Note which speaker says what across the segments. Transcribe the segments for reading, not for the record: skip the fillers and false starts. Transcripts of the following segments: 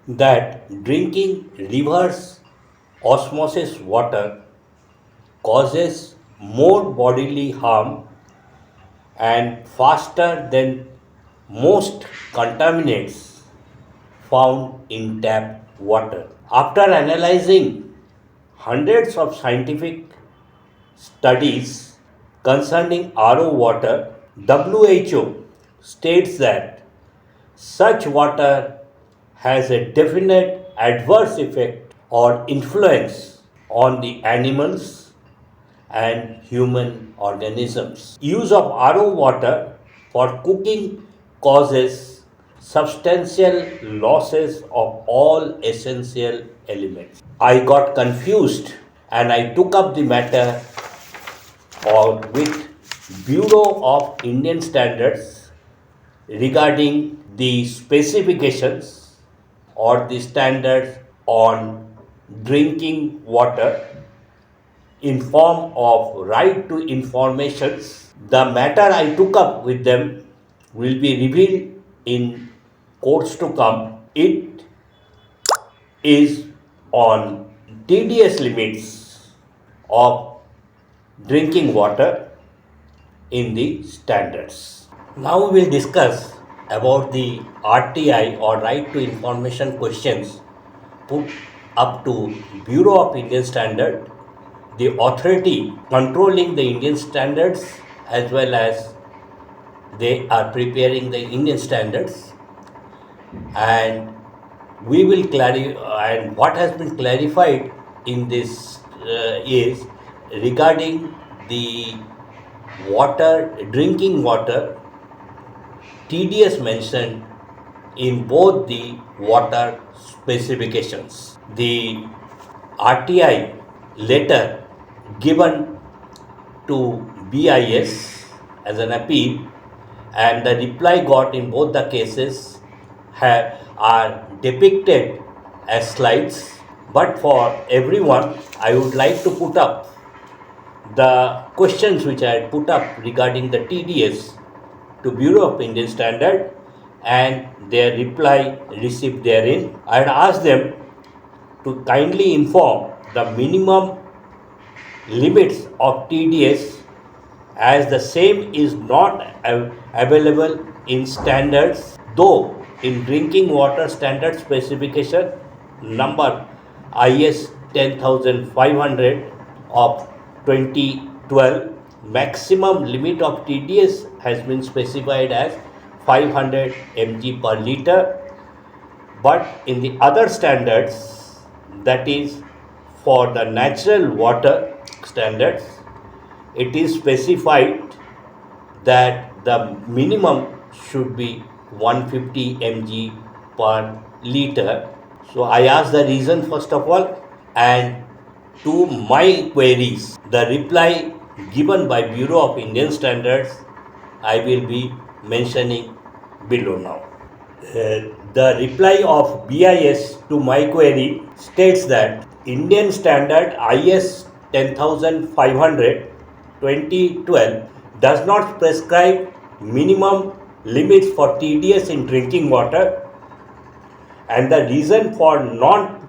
Speaker 1: that drinking reverse osmosis water causes more bodily harm and faster than most contaminants found in tap water. After analyzing hundreds of scientific studies concerning RO water, WHO states that such water has a definite adverse effect or influence on the animals and human organisms. Use of RO water for cooking causes substantial losses of all essential elements. I got confused and I took up the matter with Bureau of Indian Standards regarding the specifications or the standards on drinking water in form of right to informations. The matter I took up with them will be revealed in courts to come. It is on TDS limits of drinking water in the standards. Now we will discuss about the RTI or right to information questions put up to Bureau of Indian Standard, the authority controlling the Indian standards as well as they are preparing the Indian standards, and we will clarify. And what has been clarified in this is regarding the drinking water, TDS mentioned in both the water specifications. The RTI letter given to BIS as an appeal and the reply got in both the cases are depicted as slides, but for everyone I would like to put up the questions which I had put up regarding the TDS to Bureau of Indian Standard and their reply received therein. I had asked them to kindly inform the minimum limits of TDS as the same is not available in standards, though in drinking water standard specification number IS 10500 of 2012, maximum limit of TDS has been specified as 500 mg per liter, but in the other standards, that is for the natural water standards, it is specified that the minimum should be 150 mg per liter. So I asked the reason first of all, and to my queries, the reply given by Bureau of Indian Standards I will be mentioning below now. The reply of BIS to my query states that Indian Standard IS 10500 2012 does not prescribe minimum limits for TDS in drinking water, and the reason for not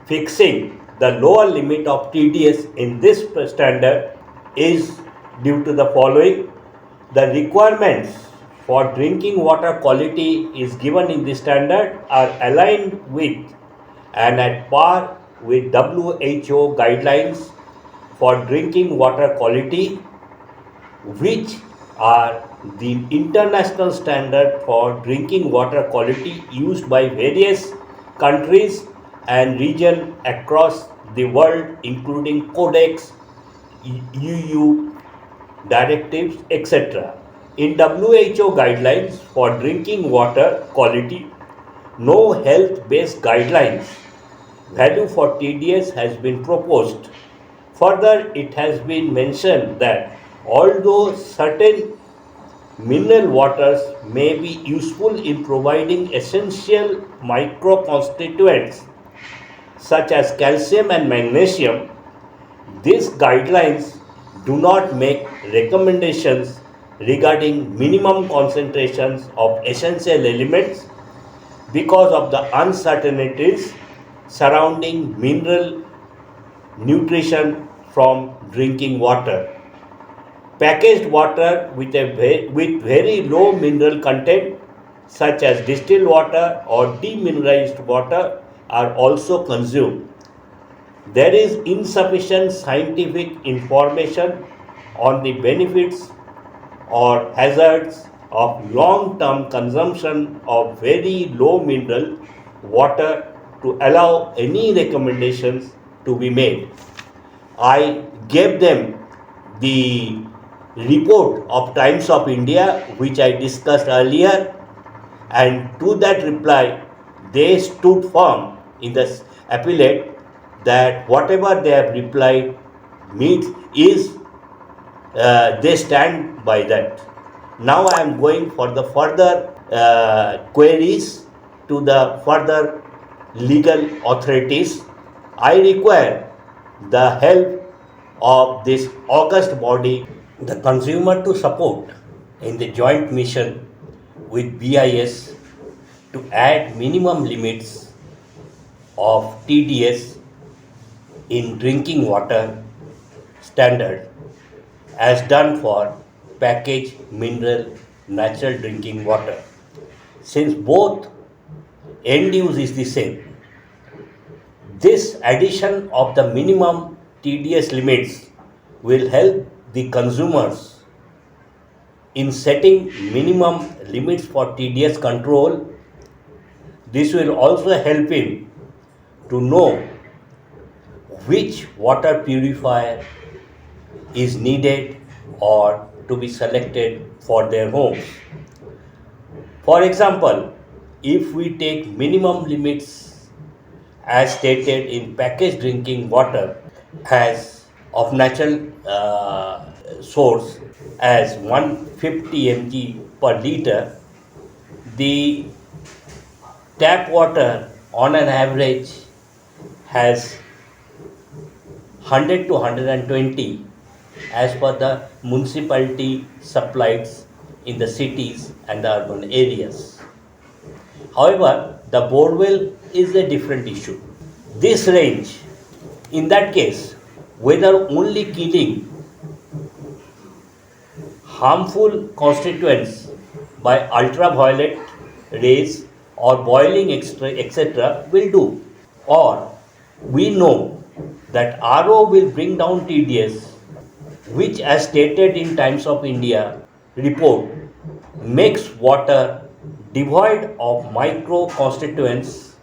Speaker 1: fixing the lower limit of TDS in this standard is due to the following. The requirements for drinking water quality is given in this standard are aligned with and at par with WHO guidelines for drinking water quality, which are the international standard for drinking water quality used by various countries and regions across the world, including codex, EU directives, etc. In WHO guidelines for drinking water quality, no health-based guidelines value for TDS has been proposed. Further, it has been mentioned that although certain mineral waters may be useful in providing essential microconstituents such as calcium and magnesium, these guidelines do not make recommendations regarding minimum concentrations of essential elements because of the uncertainties surrounding mineral nutrition from drinking water. Packaged water with very low mineral content, such as distilled water or demineralized water, are also consumed. There is insufficient scientific information on the benefits or hazards of long term consumption of very low mineral water to allow any recommendations to be made. I gave them the report of Times of India, which I discussed earlier, and to that reply, they stood firm in the appellate that whatever they have replied means is they stand by that. Now I am going for the further queries to the further legal authorities. I require the help of this august body, the consumer to support in the joint mission with BIS to add minimum limits of TDS in drinking water standard as done for packaged mineral natural drinking water. Since both end use is the same, this addition of the minimum TDS limits will help the consumers in setting minimum limits for TDS control. This will also help him to know which water purifier is needed or to be selected for their homes. For example, if we take minimum limits as stated in packaged drinking water as of natural source as 150 mg per liter, the tap water on an average has 100 to 120 as per the municipality supplies in the cities and the urban areas. However, the borewell is a different issue. This range, in that case, whether only killing harmful constituents by ultraviolet rays or boiling etc. will do. Or we know that RO will bring down TDS, which, as stated in Times of India report, makes water devoid of micro constituents.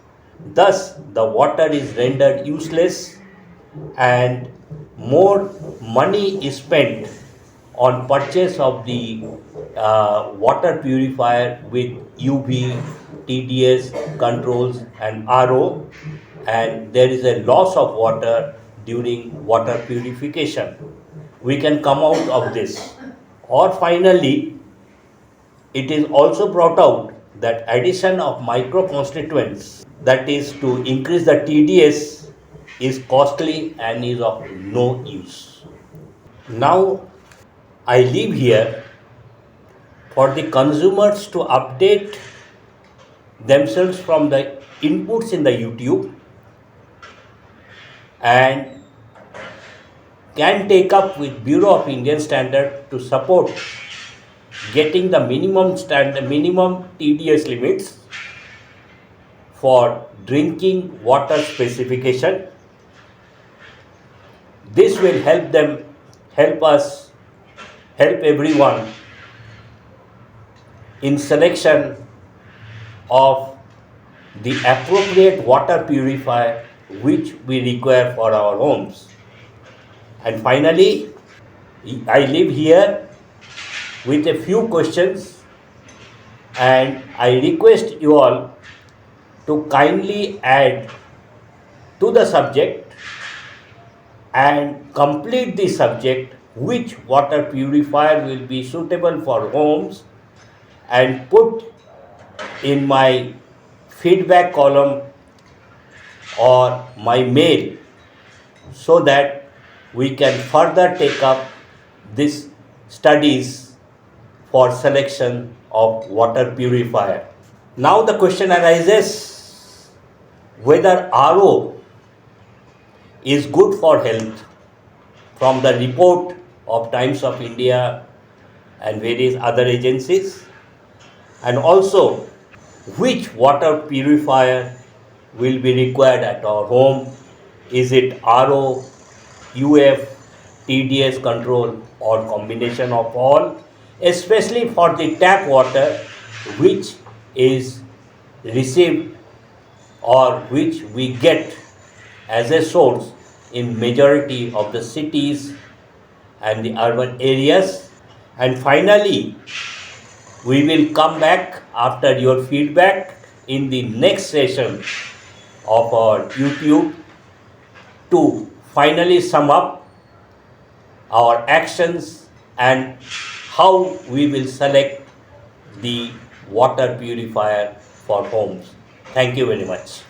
Speaker 1: Thus, the water is rendered useless and more money is spent on purchase of the water purifier with UV, TDS controls and RO, and there is a loss of water during water purification. We can come out of this. Or finally, it is also brought out that addition of micro constituents, that is to increase the TDS, is costly and is of no use. Now I leave here for the consumers to update themselves from the inputs in the YouTube and can take up with Bureau of Indian Standard to support getting the minimum TDS limits for drinking water specification. This will help everyone in selection of the appropriate water purifier which we require for our homes. And finally, I leave here with a few questions, and I request you all to kindly add to the subject and complete the subject which water purifier will be suitable for homes, and put in my feedback column or my mail so that we can further take up these studies for selection of water purifier. Now the question arises whether RO is good for health from the report of Times of India and various other agencies, and also which water purifier will be required at our home. Is it RO, UF, TDS control, or combination of all, especially for the tap water which is received or which we get as a source in majority of the cities and the urban areas. And finally, we will come back after your feedback in the next session of our YouTube to finally sum up our actions and how we will select the water purifier for homes. Thank you very much.